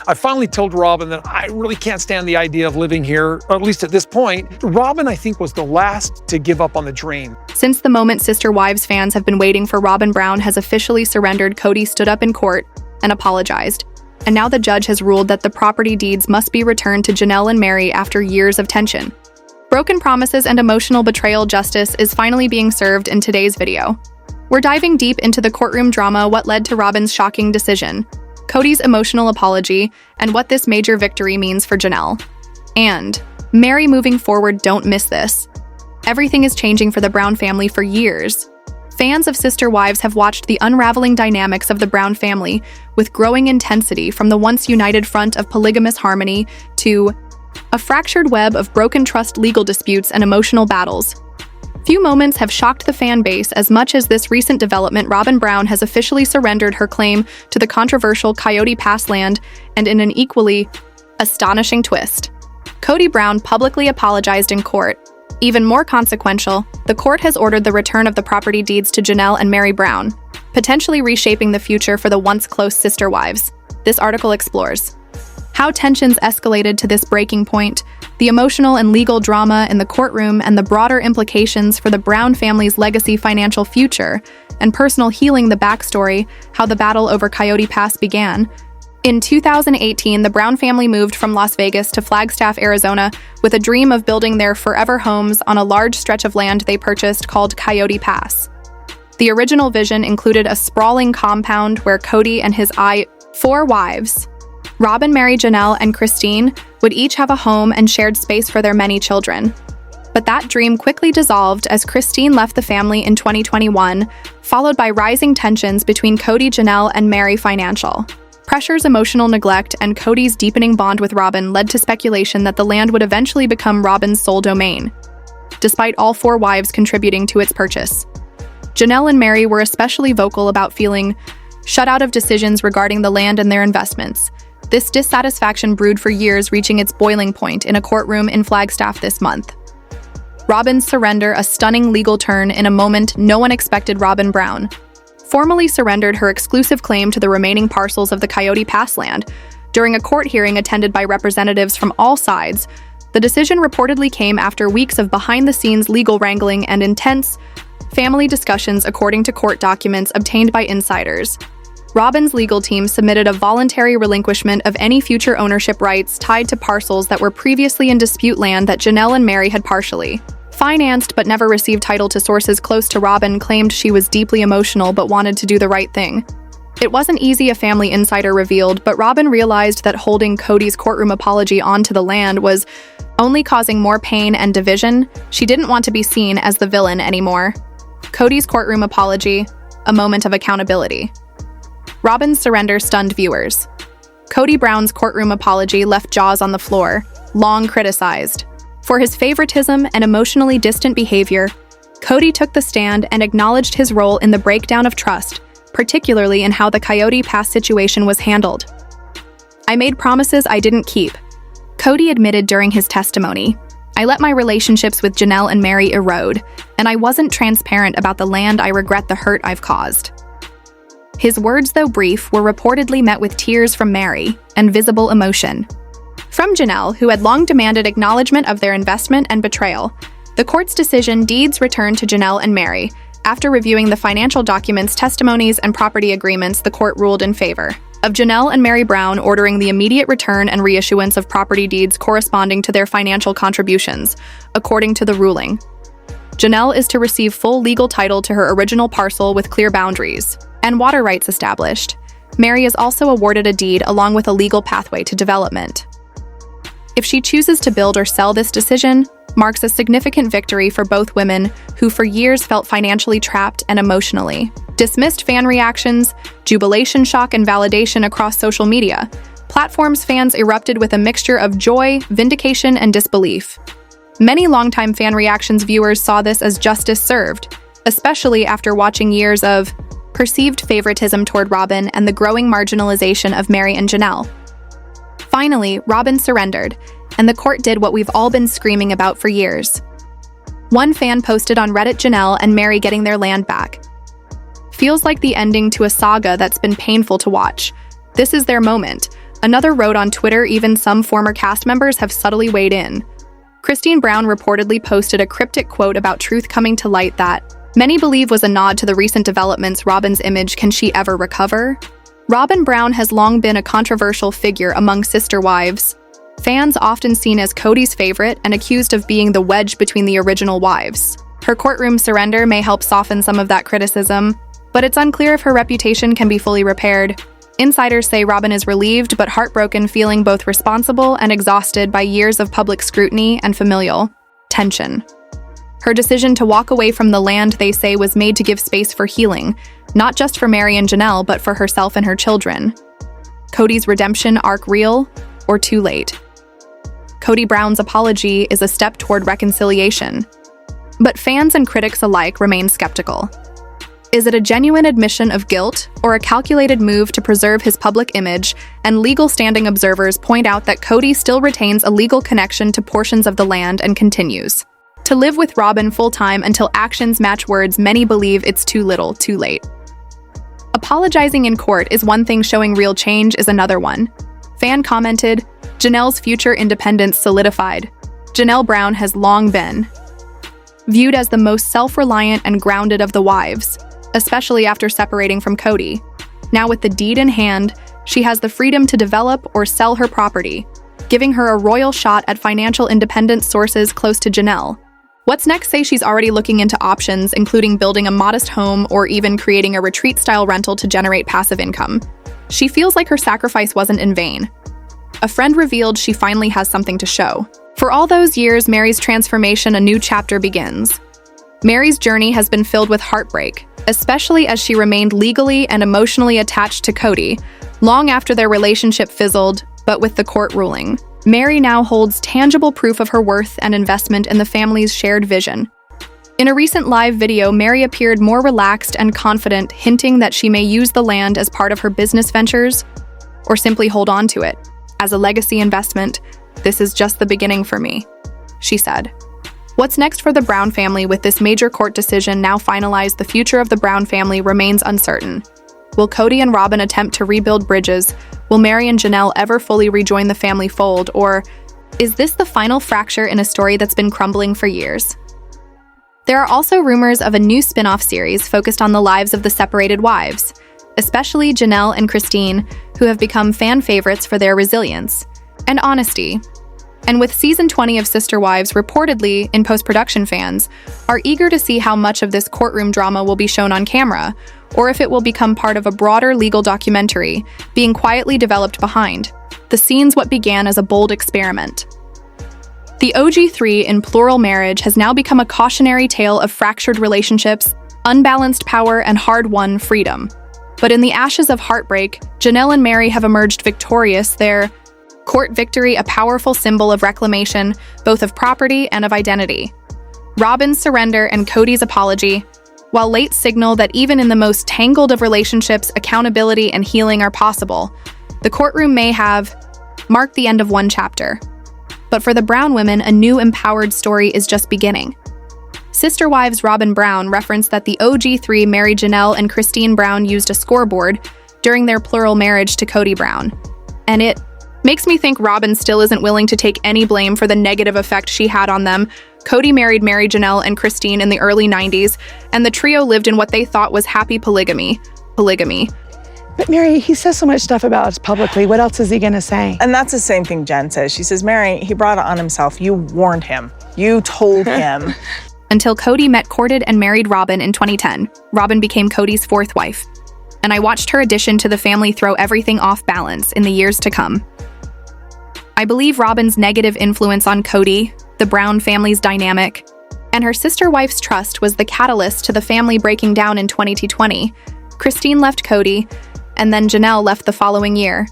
I finally told Robyn that I really can't stand the idea of living here, or at least at this point. Robyn, I think, was the last to give up on the dream. Since the moment Sister Wives fans have been waiting for, ROBYN Brown has officially surrendered. Kody stood up in court and apologized. And now the judge has ruled that the property deeds must be returned to JANELLE and MERI after years of tension. Broken promises and emotional betrayal justice is finally being served in today's video. We're diving deep into the courtroom drama, what led to Robyn's shocking decision, Kody's emotional apology, and what this major victory means for JANELLE. And MERI moving forward, don't miss this. Everything is changing for the Brown family for years. Fans of Sister Wives have watched the unraveling dynamics of the Brown family with growing intensity, from the once united front of polygamous harmony to a fractured web of broken trust, legal disputes, and emotional battles. Few moments have shocked the fan base as much as this recent development. ROBYN Brown has officially surrendered her claim to the controversial Coyote Pass land, and in an equally astonishing twist, Kody Brown publicly apologized in court. Even more consequential, the court has ordered the return of the property deeds to JANELLE and MERI Brown, potentially reshaping the future for the once close sister wives. This article explores how tensions escalated to this breaking point, the emotional and legal drama in the courtroom, and the broader implications for the Brown family's legacy, financial future, and personal healing. The backstory, how the battle over Coyote Pass began. In 2018, the Brown family moved from Las Vegas to Flagstaff, Arizona, with a dream of building their forever homes on a large stretch of land they purchased called Coyote Pass. The original vision included a sprawling compound where Kody and his four wives, ROBYN, MERI, JANELLE, and Christine, would each have a home and shared space for their many children. But that dream quickly dissolved as Christine left the family in 2021, followed by rising tensions between Kody, JANELLE, and MERI. Financial pressures, emotional neglect, and Kody's deepening bond with Robyn led to speculation that the land would eventually become Robyn's sole domain, despite all four wives contributing to its purchase. JANELLE and MERI were especially vocal about feeling shut out of decisions regarding the land and their investments. This dissatisfaction brewed for years, reaching its boiling point in a courtroom in Flagstaff this month. Robyn's surrender, a stunning legal turn in a moment no one expected. ROBYN Brown formally surrendered her exclusive claim to the remaining parcels of the Coyote Pass land during a court hearing attended by representatives from all sides. The decision reportedly came after weeks of behind-the-scenes legal wrangling and intense family discussions, according to court documents obtained by insiders. Robyn's legal team submitted a voluntary relinquishment of any future ownership rights tied to parcels that were previously in dispute, land that JANELLE and MERI had partially financed but never received title to. Sources close to Robyn claimed she was deeply emotional but wanted to do the right thing. It wasn't easy, a family insider revealed, but Robyn realized that holding Kody's courtroom apology onto the land was only causing more pain and division. She didn't want to be seen as the villain anymore. Kody's courtroom apology, a moment of accountability. Robyn's surrender stunned viewers. Kody Brown's courtroom apology left jaws on the floor, long criticized. For his favoritism and emotionally distant behavior, Kody took the stand and acknowledged his role in the breakdown of trust, particularly in how the Coyote Pass situation was handled. "I made promises I didn't keep," Kody admitted during his testimony. "I let my relationships with JANELLE and MERI erode, and I wasn't transparent about the land. I regret the hurt I've caused." His words, though brief, were reportedly met with tears from MERI and visible emotion from JANELLE, who had long demanded acknowledgement of their investment and betrayal. The court's decision, deeds returned to JANELLE and MERI. After reviewing the financial documents, testimonies, and property agreements, the court ruled in favor of JANELLE and MERI Brown, ordering the immediate return and reissuance of property deeds corresponding to their financial contributions. According to the ruling, JANELLE is to receive full legal title to her original parcel with clear boundaries and water rights established. MERI is also awarded a deed along with a legal pathway to development. If she chooses to build or sell, this decision marks a significant victory for both women who for years felt financially trapped and emotionally dismissed. Fan reactions, jubilation, shock, and validation across social media platforms. Fans erupted with a mixture of joy, vindication, and disbelief. Many longtime fan reactions viewers saw this as justice served, especially after watching years of perceived favoritism toward Robyn and the growing marginalization of MERI and JANELLE. Finally, Robyn surrendered, and the court did what we've all been screaming about for years. One fan posted on Reddit, "JANELLE and MERI getting their land back. Feels like the ending to a saga that's been painful to watch. This is their moment." Another wrote on Twitter, even some former cast members have subtly weighed in. Christine Brown reportedly posted a cryptic quote about truth coming to light that many believe was a nod to the recent developments. Robyn's image, can she ever recover? Robyn Brown has long been a controversial figure among sister wives. Fans often seen as Kody's favorite and accused of being the wedge between the original wives. Her courtroom surrender may help soften some of that criticism, but it's unclear if her reputation can be fully repaired. Insiders say Robyn is relieved but heartbroken, feeling both responsible and exhausted by years of public scrutiny and familial tension. Her decision to walk away from the land, they say, was made to give space for healing, not just for Meri and Janelle, but for herself and her children. Kody's redemption arc real or too late? Kody Brown's apology is a step toward reconciliation, but fans and critics alike remain skeptical. Is it a genuine admission of guilt or a calculated move to preserve his public image? And legal standing observers point out that Kody still retains a legal connection to portions of the land and continues to live with Robyn full-time until actions match words. Many believe it's too little, too late. Apologizing in court is one thing, showing real change is another one. Fan commented, "Janelle's future independence solidified. Janelle Brown has long been viewed as the most self-reliant and grounded of the wives, especially after separating from Kody. Now with the deed in hand, she has the freedom to develop or sell her property, giving her a royal shot at financial independence." Sources close to Janelle. What's next say she's already looking into options, including building a modest home or even creating a retreat-style rental to generate passive income. She feels like her sacrifice wasn't in vain. A friend revealed she finally has something to show. For all those years, Meri's transformation, a new chapter begins. Meri's journey has been filled with heartbreak, especially as she remained legally and emotionally attached to Kody, long after their relationship fizzled, but with the court ruling. Meri now holds tangible proof of her worth and investment in the family's shared vision. In a recent live video, Meri appeared more relaxed and confident, hinting that she may use the land as part of her business ventures or simply hold on to it as a legacy investment. "This is just the beginning for me," she said. What's next for the Brown family with this major court decision now finalized? The future of the Brown family remains uncertain. Will Kody and Robyn attempt to rebuild bridges? Will Meri and Janelle ever fully rejoin the family fold? Or is this the final fracture in a story that's been crumbling for years? There are also rumors of a new spin-off series focused on the lives of the separated wives, especially Janelle and Christine, who have become fan favorites for their resilience and honesty. And with season 20 of Sister Wives reportedly in post-production, fans are eager to see how much of this courtroom drama will be shown on camera, or if it will become part of a broader legal documentary being quietly developed behind the scenes. What began as a bold experiment, the OG3 in Plural marriage, has now become a cautionary tale of fractured relationships, unbalanced power, and hard-won freedom. But in the ashes of heartbreak, Janelle and Meri have emerged victorious, their court victory a powerful symbol of reclamation, both of property and of identity. Robyn's surrender and Kody's apology, while late, signal that even in the most tangled of relationships, accountability and healing are possible. The courtroom may have marked the end of one chapter, but for the Brown women, a new empowered story is just beginning. Sister Wives ROBYN Brown referenced that the OG3 Meri, Janelle, and Christine Brown used a scoreboard during their plural marriage to Kody Brown. And it makes me think Robyn still isn't willing to take any blame for the negative effect she had on them. Kody married Meri, Janelle, and Christine in the early 90s, and the trio lived in what they thought was happy polygamy. But Meri, he says so much stuff about us publicly. What else is he gonna say? And that's the same thing Jen says. She says, "Meri, he brought it on himself. You warned him. You told him." Until Kody met, courted, and married Robyn in 2010. Robyn became Kody's fourth wife, and I watched her addition to the family throw everything off balance in the years to come. I believe Robyn's negative influence on Kody, the Brown family's dynamic, and her sister wife's trust was the catalyst to the family breaking down in 2020. Christine left Kody, and then Janelle left the following year.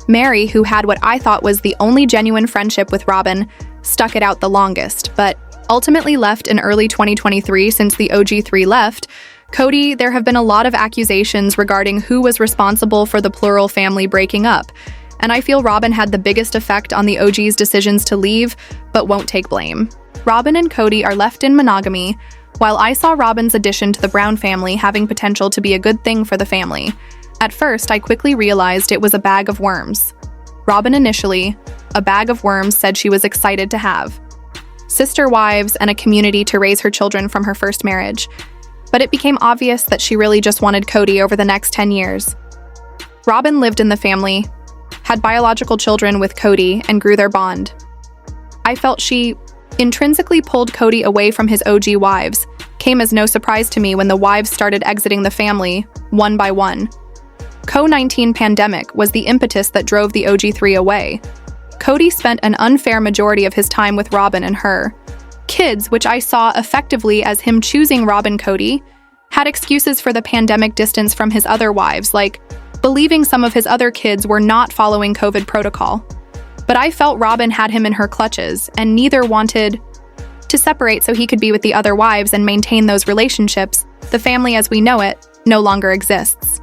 Meri, who had what I thought was the only genuine friendship with Robyn, stuck it out the longest, but ultimately left in early 2023. Since the OG3 left Kody, there have been a lot of accusations regarding who was responsible for the Plural family breaking up, and I feel Robyn had the biggest effect on the OG's decisions to leave, but won't take blame. Robyn and Kody are left in monogamy, while I saw Robyn's addition to the Brown family having potential to be a good thing for the family. At first, I quickly realized it was a bag of worms. Robyn initially, a bag of worms said she was excited to have. Sister wives and a community to raise her children from her first marriage. But it became obvious that she really just wanted Kody over the next 10 years. Robyn lived in the family, had biological children with Kody, and grew their bond. I felt she intrinsically pulled Kody away from his OG wives, came as no surprise to me when the wives started exiting the family, one by one. COVID-19 pandemic was the impetus that drove the OG3 away. Kody spent an unfair majority of his time with Robyn and her kids, which I saw effectively as him choosing Robyn Kody, had excuses for the pandemic distance from his other wives, like believing some of his other kids were not following COVID protocol. But I felt Robyn had him in her clutches, and neither wanted to separate so he could be with the other wives and maintain those relationships. The family as we know it no longer exists.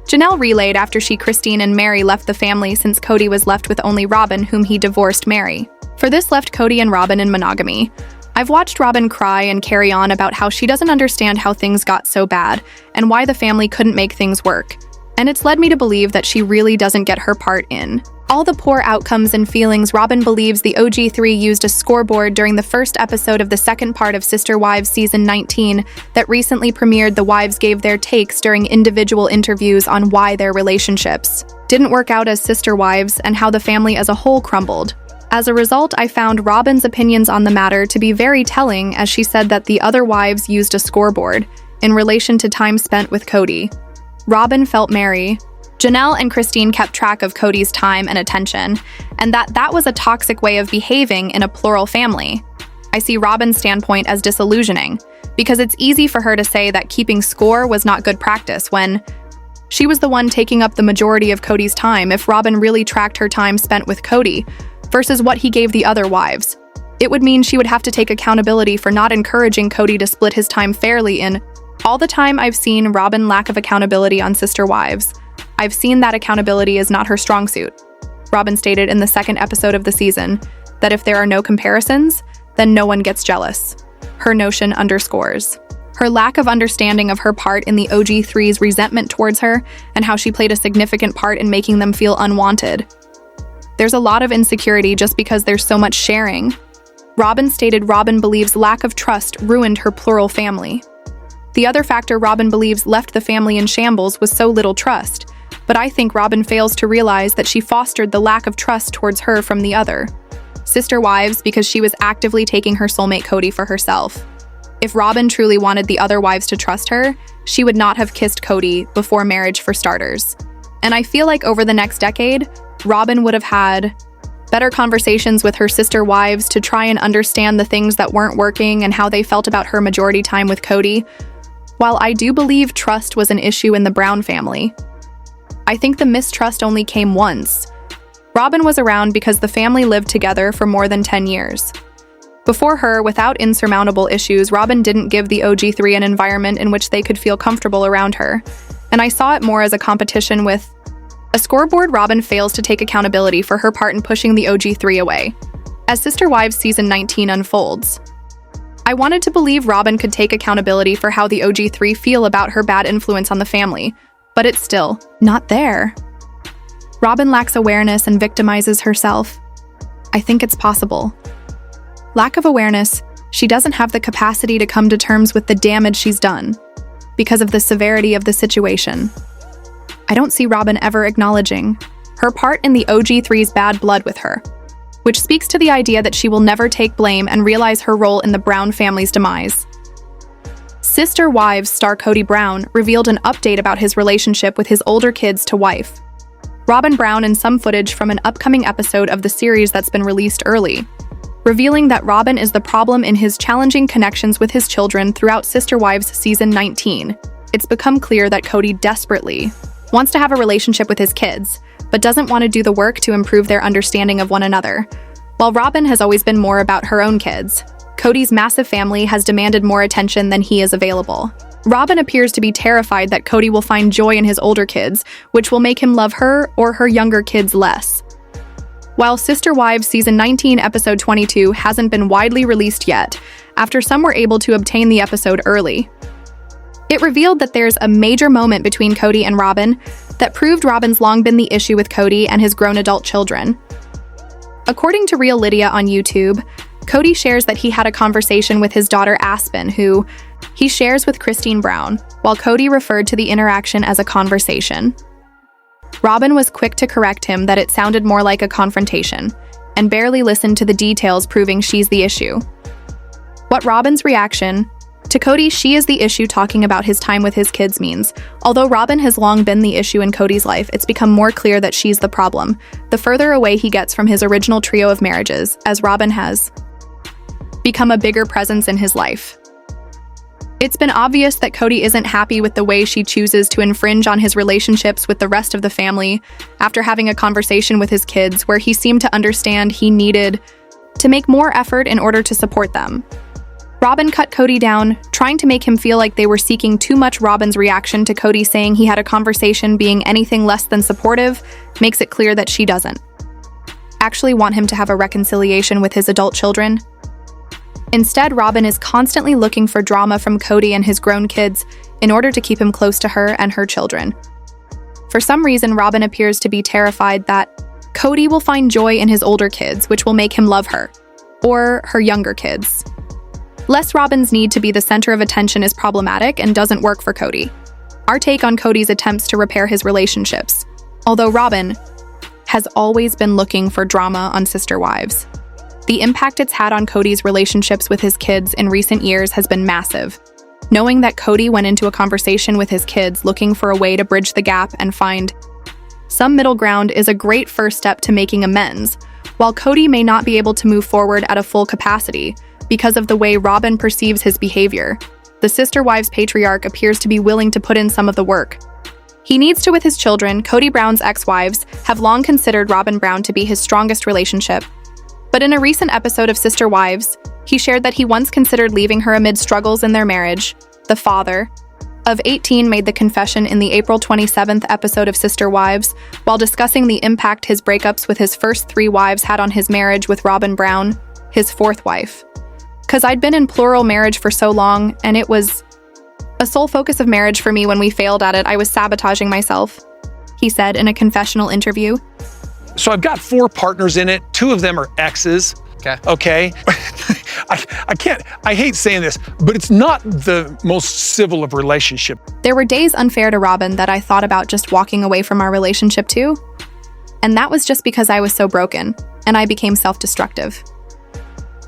Janelle relayed after Christine and Meri left the family since Kody was left with only Robyn, whom he divorced Meri. For this left Kody and Robyn in monogamy. I've watched Robyn cry and carry on about how she doesn't understand how things got so bad and why the family couldn't make things work. And it's led me to believe that she really doesn't get her part in all the poor outcomes and feelings. Robyn believes the OG3 used a scoreboard during the first episode of the second part of Sister Wives Season 19 that recently premiered. The wives gave their takes during individual interviews on why their relationships didn't work out as sister wives and how the family as a whole crumbled. As a result, I found Robyn's opinions on the matter to be very telling, as she said that the other wives used a scoreboard in relation to time spent with Kody. Robyn felt Meri, Janelle and Christine kept track of Kody's time and attention, and that was a toxic way of behaving in a plural family. I see Robyn's standpoint as disillusioning, because it's easy for her to say that keeping score was not good practice when she was the one taking up the majority of Kody's time. If Robyn really tracked her time spent with Kody versus what he gave the other wives, it would mean she would have to take accountability for not encouraging Kody to split his time fairly. In all the time I've seen Robyn lack of accountability on Sister Wives, I've seen that accountability is not her strong suit. Robyn stated in the second episode of the season that if there are no comparisons, then no one gets jealous. Her notion underscores her lack of understanding of her part in the OG3's resentment towards her and how she played a significant part in making them feel unwanted. There's a lot of insecurity just because there's so much sharing. Robyn stated Robyn believes lack of trust ruined her plural family. The other factor Robyn believes left the family in shambles was so little trust, but I think Robyn fails to realize that she fostered the lack of trust towards her from the other sister wives because she was actively taking her soulmate Kody for herself. If Robyn truly wanted the other wives to trust her, she would not have kissed Kody before marriage, for starters. And I feel like over the next decade, Robyn would have had better conversations with her sister wives to try and understand the things that weren't working and how they felt about her majority time with Kody. While I do believe trust was an issue in the Brown family, I think the mistrust only came once. Robyn was around because the family lived together for more than 10 years. Before her, without insurmountable issues, Robyn didn't give the OG3 an environment in which they could feel comfortable around her, and I saw it more as a competition with a scoreboard. Robyn fails to take accountability for her part in pushing the OG3 away. As Sister Wives Season 19 unfolds, I wanted to believe Robyn could take accountability for how the OG3 feel about her bad influence on the family, but it's still not there. Robyn lacks awareness and victimizes herself. I think it's possible. Lack of awareness, she doesn't have the capacity to come to terms with the damage she's done because of the severity of the situation. I don't see Robyn ever acknowledging her part in the OG3's bad blood with her, which speaks to the idea that she will never take blame and realize her role in the Brown family's demise. Sister Wives star Kody Brown revealed an update about his relationship with his older kids to wife ROBYN Brown and some footage from an upcoming episode of the series that's been released early, revealing that Robyn is the problem in his challenging connections with his children throughout Sister Wives Season 19. It's become clear that Kody desperately wants to have a relationship with his kids, but doesn't want to do the work to improve their understanding of one another. While Robyn has always been more about her own kids, Kody's massive family has demanded more attention than he is available. Robyn appears to be terrified that Kody will find joy in his older kids, which will make him love her or her younger kids less. While Sister Wives Season 19 Episode 22 hasn't been widely released yet, after some were able to obtain the episode early, It revealed that there's a major moment between Kody and Robyn that proved Robyn's long been the issue with Kody and his grown adult children. According to Real Lydia on YouTube, Kody shares that he had a conversation with his daughter Aspen, who he shares with Christine Brown, while Kody referred to the interaction as a conversation. Robyn was quick to correct him that it sounded more like a confrontation, and barely listened to the details proving she's the issue. What Robyn's reaction to Kody, she is the issue talking about his time with his kids means. Although Robyn has long been the issue in Kody's life, it's become more clear that she's the problem, the further away he gets from his original trio of marriages, as Robyn has become a bigger presence in his life. It's been obvious that Kody isn't happy with the way she chooses to infringe on his relationships with the rest of the family after having a conversation with his kids where he seemed to understand he needed to make more effort in order to support them. Robyn cut Kody down, trying to make him feel like they were seeking too much. Robyn's reaction to Kody saying he had a conversation being anything less than supportive makes it clear that she doesn't actually want him to have a reconciliation with his adult children. Instead, Robyn is constantly looking for drama from Kody and his grown kids in order to keep him close to her and her children. For some reason, Robyn appears to be terrified that Kody will find joy in his older kids, which will make him love her, or her younger kids. Less Robyn's need to be the center of attention is problematic and doesn't work for Kody. Our take on Kody's attempts to repair his relationships. Although Robyn has always been looking for drama on Sister Wives, the impact it's had on Kody's relationships with his kids in recent years has been massive. Knowing that Kody went into a conversation with his kids looking for a way to bridge the gap and find some middle ground is a great first step to making amends, while Kody may not be able to move forward at a full capacity because of the way Robyn perceives his behavior. The Sister Wives patriarch appears to be willing to put in some of the work he needs to with his children. Kody Brown's ex-wives have long considered Robyn Brown to be his strongest relationship. But in a recent episode of Sister Wives, he shared that he once considered leaving her amid struggles in their marriage. The father of 18 made the confession in the April 27th episode of Sister Wives while discussing the impact his breakups with his first 3 wives had on his marriage with Robyn Brown, his 4th wife. "'Cause I'd been in plural marriage for so long, and it was a sole focus of marriage for me. When we failed at it, I was sabotaging myself," he said in a confessional interview. So I've got 4 partners in it. 2 of them are exes. Okay. I hate saying this, but it's not the most civil of relationship. There were days unfair to Robyn that I thought about just walking away from our relationship too. And that was just because I was so broken, and I became self-destructive.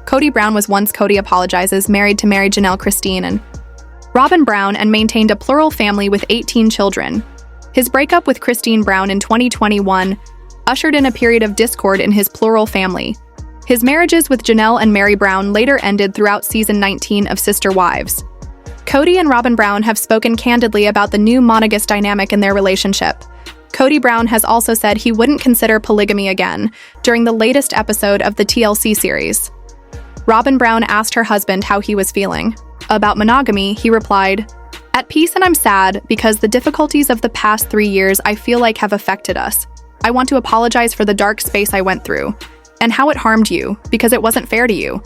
Kody Brown was once Kody Apologizes, married to Mary Janelle Christine and Robyn Brown, and maintained a plural family with 18 children. His breakup with Christine Brown in 2021 ushered in a period of discord in his plural family. His marriages with JANELLE and MERI Brown later ended throughout season 19 of Sister Wives. Kody and Robyn Brown have spoken candidly about the new monogamous dynamic in their relationship. Kody Brown has also said he wouldn't consider polygamy again during the latest episode of the TLC series. Robyn Brown asked her husband how he was feeling. About monogamy, he replied, "At peace, and I'm sad because the difficulties of the past 3 years I feel like have affected us. I want to apologize for the dark space I went through and how it harmed you because it wasn't fair to you."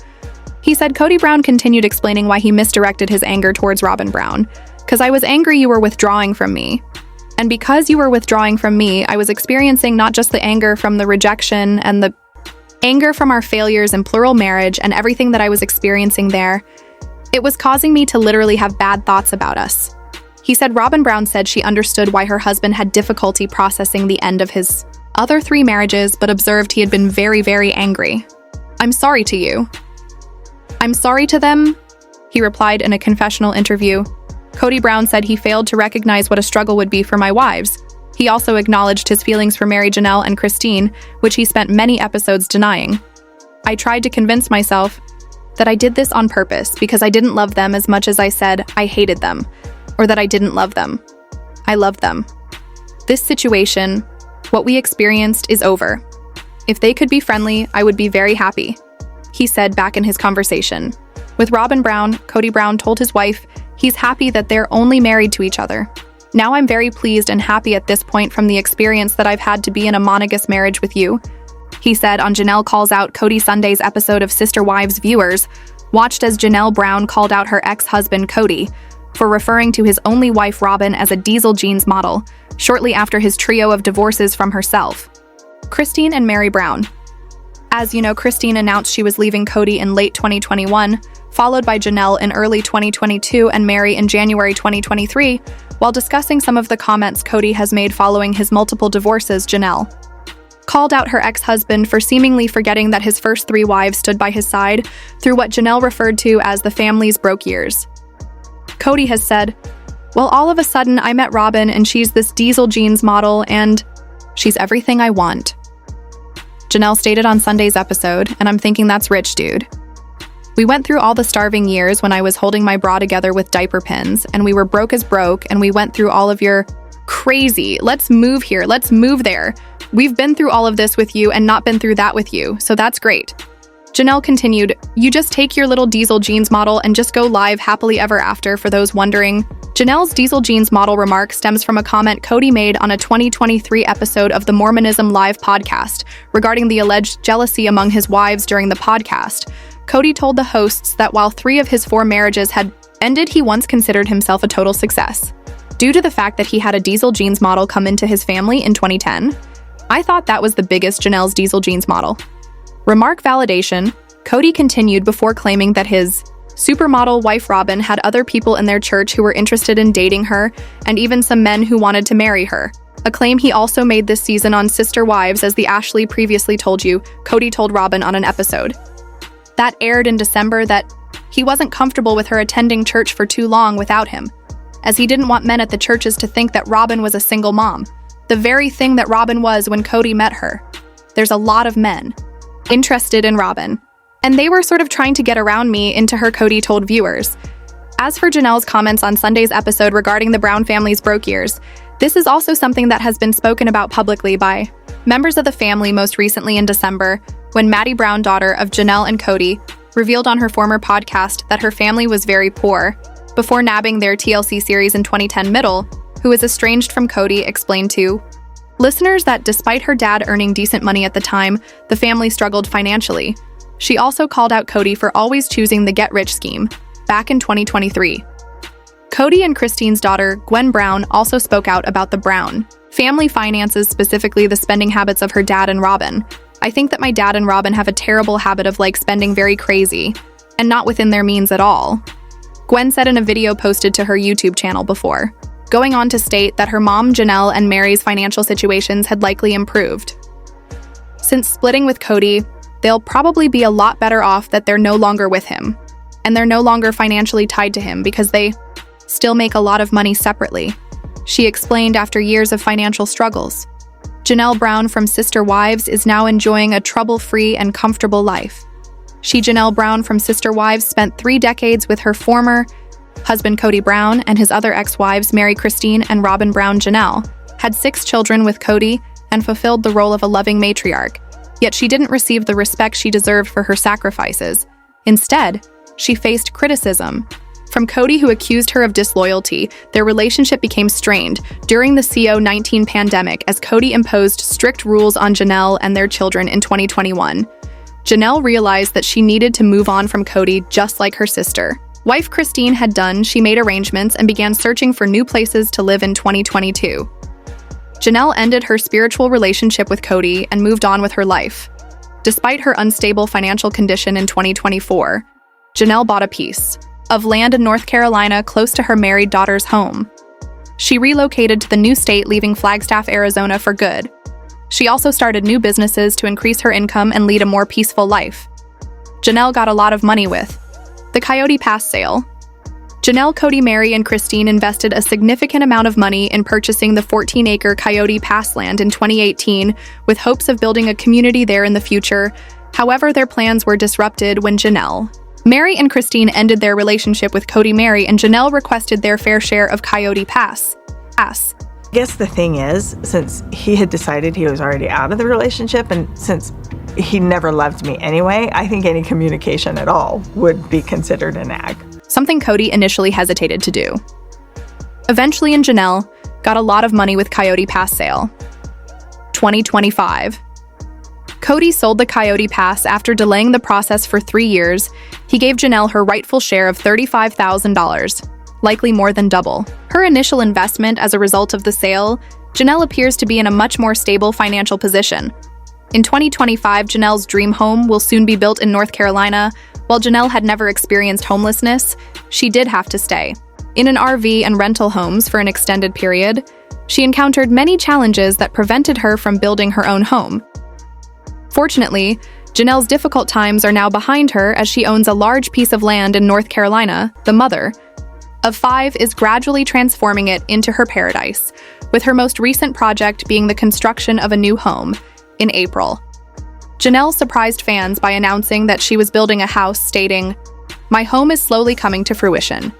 He said. Kody Brown continued explaining why he misdirected his anger towards Robyn Brown. "'Cause I was angry you were withdrawing from me. And because you were withdrawing from me, I was experiencing not just the anger from the rejection and the anger from our failures in plural marriage and everything that I was experiencing there. It was causing me to literally have bad thoughts about us." He said Robyn Brown said she understood why her husband had difficulty processing the end of his other 3 marriages, but observed he had been very, very angry. "I'm sorry to you." "I'm sorry to them," he replied in a confessional interview. Kody Brown said he failed to recognize what a struggle would be for my wives. He also acknowledged his feelings for Mary Janelle and Christine, which he spent many episodes denying. "I tried to convince myself that I did this on purpose because I didn't love them as much as I said I hated them, or that I didn't love them. I loved them. This situation, what we experienced, is over. If they could be friendly, I would be very happy," he said back in his conversation. With Robyn Brown, Kody Brown told his wife he's happy that they're only married to each other. "Now I'm very pleased and happy at this point from the experience that I've had to be in a monogamous marriage with you," he said on Janelle Calls Out. Kody Sunday's episode of Sister Wives viewers watched as Janelle Brown called out her ex-husband Kody, for referring to his only wife Robyn as a diesel jeans model, shortly after his trio of divorces from herself. Christine and Meri Brown. As you know, Christine announced she was leaving Kody in late 2021, followed by JANELLE in early 2022 and Meri in January 2023. While discussing some of the comments Kody has made following his multiple divorces, JANELLE called out her ex-husband for seemingly forgetting that his first 3 wives stood by his side through what JANELLE referred to as the family's broke years. Kody has said, "Well, all of a sudden I met Robyn and she's this diesel jeans model and she's everything I want." JANELLE stated on Sunday's episode, "And I'm thinking that's rich, dude. We went through all the starving years when I was holding my bra together with diaper pins, and we were broke as broke, and we went through all of your crazy, let's move here, let's move there. We've been through all of this with you and not been through that with you, so that's great." JANELLE continued, "You just take your little diesel jeans model and just go live happily ever after for those wondering." JANELLE's diesel jeans model remark stems from a comment Kody made on a 2023 episode of the Mormonism Live podcast regarding the alleged jealousy among his wives during the podcast. Kody told the hosts that while 3 of his 4 marriages had ended, he once considered himself a total success, due to the fact that he had a diesel jeans model come into his family in 2010. "I thought that was the biggest JANELLE's diesel jeans model." Remark validation, Kody continued before claiming that his supermodel wife Robyn had other people in their church who were interested in dating her, and even some men who wanted to marry her. A claim he also made this season on Sister Wives, as the Ashley previously told you, Kody told Robyn on an episode that aired in December that he wasn't comfortable with her attending church for too long without him, as he didn't want men at the churches to think that Robyn was a single mom, the very thing that Robyn was when Kody met her. There's a lot of men interested in Robyn, and they were sort of trying to get around me, into her, Kody told viewers. As for JANELLE's comments on Sunday's episode regarding the Brown family's broke years, this is also something that has been spoken about publicly by members of the family, most recently in December, when Maddie Brown, daughter of JANELLE and Kody, revealed on her former podcast that her family was very poor, before nabbing their TLC series in 2010 Middle, who is estranged from Kody, explained to listeners that despite her dad earning decent money at the time, the family struggled financially. She also called out Kody for always choosing the get-rich scheme, back in 2023. Kody and Christine's daughter, Gwen Brown, also spoke out about the Brown family finances, specifically the spending habits of her dad and Robyn. "I think that my dad and Robyn have a terrible habit of spending very crazy, and not within their means at all," Gwen said in a video posted to her YouTube channel before, going on to state that her mom, JANELLE, and Meri's financial situations had likely improved. Since splitting with Kody, they'll probably be a lot better off that they're no longer with him, and they're no longer financially tied to him because they still make a lot of money separately, she explained after years of financial struggles. JANELLE Brown from Sister Wives is now enjoying a trouble-free and comfortable life. She, JANELLE Brown from Sister Wives, spent 3 decades with her former husband Kody Brown and his other ex-wives Meri Christine and ROBYN Brown. JANELLE had 6 children with Kody and fulfilled the role of a loving matriarch, yet she didn't receive the respect she deserved for her sacrifices. Instead, she faced criticism from Kody, who accused her of disloyalty. Their relationship became strained during the COVID-19 pandemic as Kody imposed strict rules on JANELLE and their children in 2021. JANELLE realized that she needed to move on from Kody just like her sister wife Christine had done. She made arrangements and began searching for new places to live in 2022. JANELLE ended her spiritual relationship with Kody and moved on with her life. Despite her unstable financial condition in 2024, JANELLE bought a piece of land in North Carolina close to her married daughter's home. She relocated to the new state, leaving Flagstaff, Arizona for good. She also started new businesses to increase her income and lead a more peaceful life. JANELLE got a lot of money with the Coyote Pass sale. JANELLE, Kody, Meri, and Christine invested a significant amount of money in purchasing the 14-acre Coyote Pass land in 2018 with hopes of building a community there in the future. However, their plans were disrupted when JANELLE, Meri, and Christine ended their relationship with Kody, Meri, and JANELLE requested their fair share of Coyote Pass. I guess the thing is, since he had decided he was already out of the relationship, and since he never loved me anyway, I think any communication at all would be considered a nag. Something Kody initially hesitated to do. Eventually, JANELLE got a lot of money with Coyote Pass sale. 2025. Kody sold the Coyote Pass after delaying the process for 3 years. He gave JANELLE her rightful share of $35,000. likely more than double. Her initial investment as a result of the sale, Janelle appears to be in a much more stable financial position. In 2025, Janelle's dream home will soon be built in North Carolina. While Janelle had never experienced homelessness, she did have to stay in an RV and rental homes for an extended period. She encountered many challenges that prevented her from building her own home. Fortunately, Janelle's difficult times are now behind her as she owns a large piece of land in North Carolina. The mother of 5 is gradually transforming it into her paradise, with her most recent project being the construction of a new home in April. Janelle surprised fans by announcing that she was building a house, stating, "My home is slowly coming to fruition."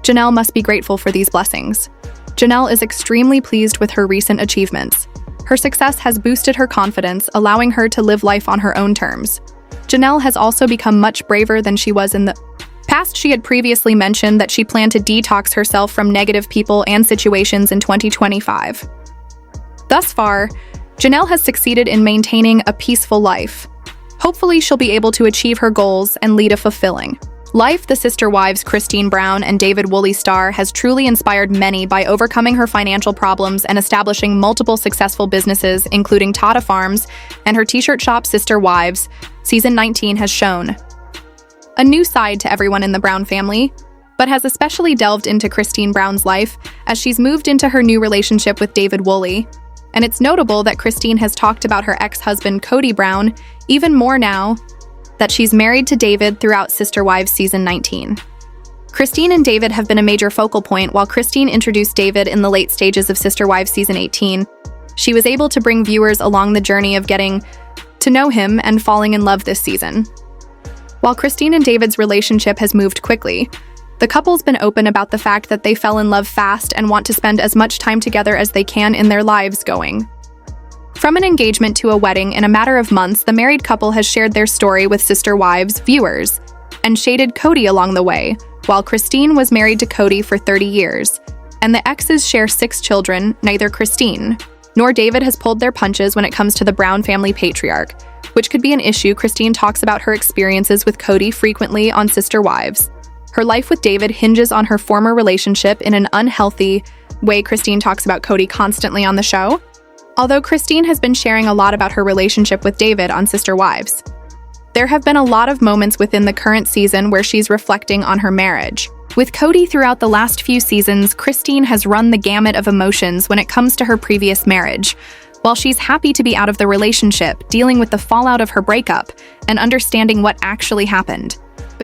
Janelle must be grateful for these blessings. Janelle is extremely pleased with her recent achievements. Her success has boosted her confidence, allowing her to live life on her own terms. Janelle has also become much braver than she was in the past. She had previously mentioned that she planned to detox herself from negative people and situations in 2025. Thus far, Janelle has succeeded in maintaining a peaceful life. Hopefully, she'll be able to achieve her goals and lead a fulfilling life. The sister wives Christine Brown and David Woolley star has truly inspired many by overcoming her financial problems and establishing multiple successful businesses, including Tata Farms and her t-shirt shop Sister Wives. Season 19 has shown a new side to everyone in the Brown family, but has especially delved into Christine Brown's life as she's moved into her new relationship with David Woolley. And it's notable that Christine has talked about her ex-husband Kody Brown even more now that she's married to David throughout Sister Wives Season 19. Christine and David have been a major focal point. While Christine introduced David in the late stages of Sister Wives Season 18, she was able to bring viewers along the journey of getting to know him and falling in love this season. While Christine and David's relationship has moved quickly, the couple's been open about the fact that they fell in love fast and want to spend as much time together as they can in their lives going. From an engagement to a wedding in a matter of months, the married couple has shared their story with Sister Wives viewers and shaded Kody along the way. While Christine was married to Kody for 30 years, and the exes share 6 children, neither Christine nor David has pulled their punches when it comes to the Brown family patriarch, which could be an issue. Christine talks about her experiences with Kody frequently on Sister Wives. Her life with David hinges on her former relationship in an unhealthy way. Christine talks about Kody constantly on the show, although Christine has been sharing a lot about her relationship with David on Sister Wives. There have been a lot of moments within the current season where she's reflecting on her marriage with Kody. Throughout the last few seasons, Christine has run the gamut of emotions when it comes to her previous marriage. While she's happy to be out of the relationship, dealing with the fallout of her breakup, and understanding what actually happened,